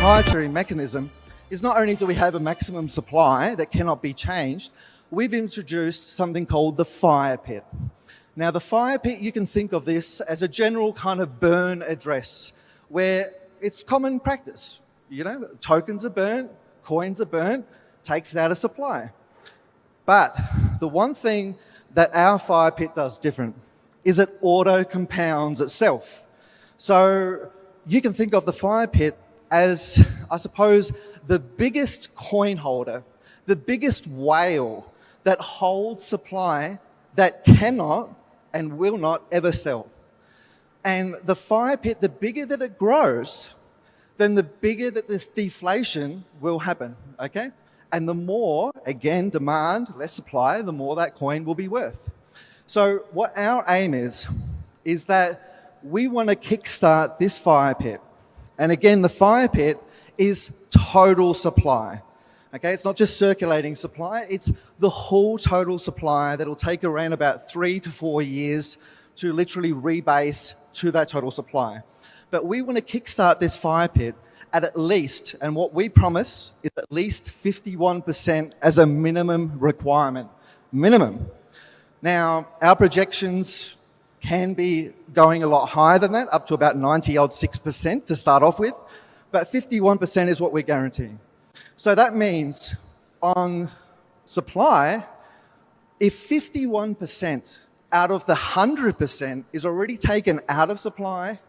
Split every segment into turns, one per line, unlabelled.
proprietary mechanism is not only do we have a maximum supply that cannot be changed, we've introduced something called the fire pit. Now, the fire pit, you can think of this as a general kind of burn address where it's common practice. You know, tokens are burnt, coins are burnt, takes it out of supply. But the one thing that our fire pit does different is it auto-compounds itself. So you can think of the fire pit as, I suppose, the biggest coin holder, the biggest whale that holds supply that cannot and will not ever sell. And the fire pit, the bigger that it grows, then the bigger that this deflation will happen, okay? And the more, again, demand, less supply, the more that coin will be worth. So what our aim is that we want to kickstart this fire pit. And again, the fire pit is total supply. Okay, it's not just circulating supply, it's the whole total supply that'll take around about 3 to 4 years to literally rebase to that total supply. But we want to kickstart this fire pit at least, and what we promise is at least 51% as a minimum requirement. Minimum. Now, our projections can be going a lot higher than that, up to about 96% to start off with, but 51% is what we're guaranteeing. So that means on supply, if 51% out of the 100% is already taken out of supply,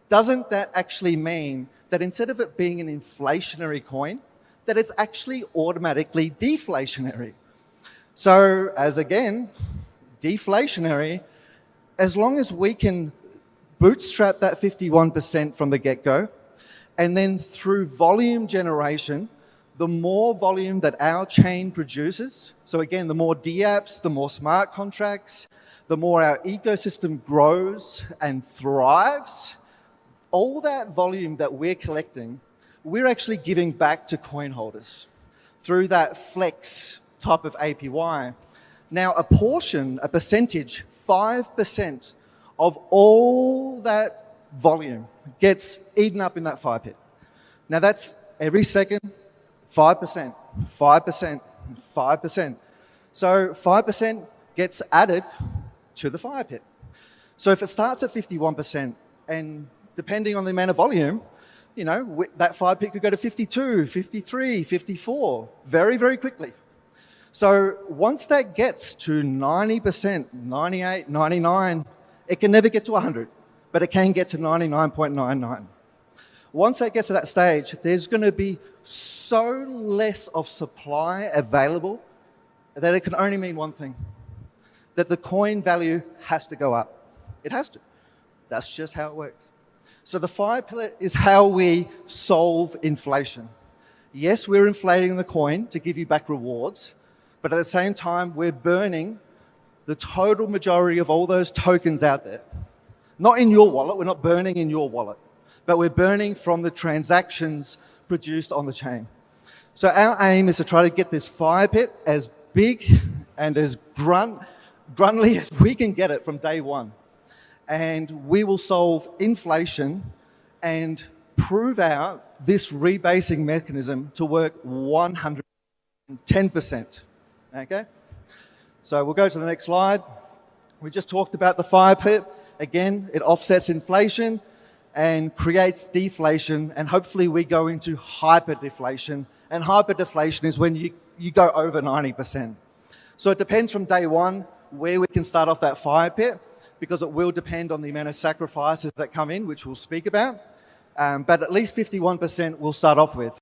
doesn't that actually mean that instead of it being an inflationary coin, that it's actually automatically deflationary? So as again, deflationary, as long as we can bootstrap that 51% from the get-go, and then through volume generation, the more volume that our chain produces, so again, the more DApps, the more smart contracts, the more our ecosystem grows and thrives, all that volume that we're collecting, we're actually giving back to coin holders through that flex type of APY. Now, a portion, a percentage, 5% of all that volume gets eaten up in that fire pit. Now, that's every second, 5%, 5%, 5%. So 5% gets added to the fire pit. So if it starts at 51%, and depending on the amount of volume, you know, that fire pit could go to 52, 53, 54, very, very quickly. So once that gets to 90%, 98, 99, it can never get to 100, but it can get to 99.99. Once that gets to that stage, there's going to be so less of supply available that it can only mean one thing, that the coin value has to go up. It has to. That's just how it works. So the fire pit is how we solve inflation. Yes, we're inflating the coin to give you back rewards, but at the same time, we're burning the total majority of all those tokens out there. Not in your wallet, we're not burning in your wallet, but we're burning from the transactions produced on the chain. So our aim is to try to get this fire pit as big and as gruntly as we can get it from day one. And we will solve inflation and prove out this rebasing mechanism to work 110%. Okay? So we'll go to the next slide. We just talked about the fire pit. Again, it offsets inflation and creates deflation, and hopefully we go into hyperdeflation. And hyperdeflation is when you go over 90%. So it depends from day one where we can start off that fire pit, because it will depend on the amount of sacrifices that come in, which we'll speak about. But at least 51% we'll start off with.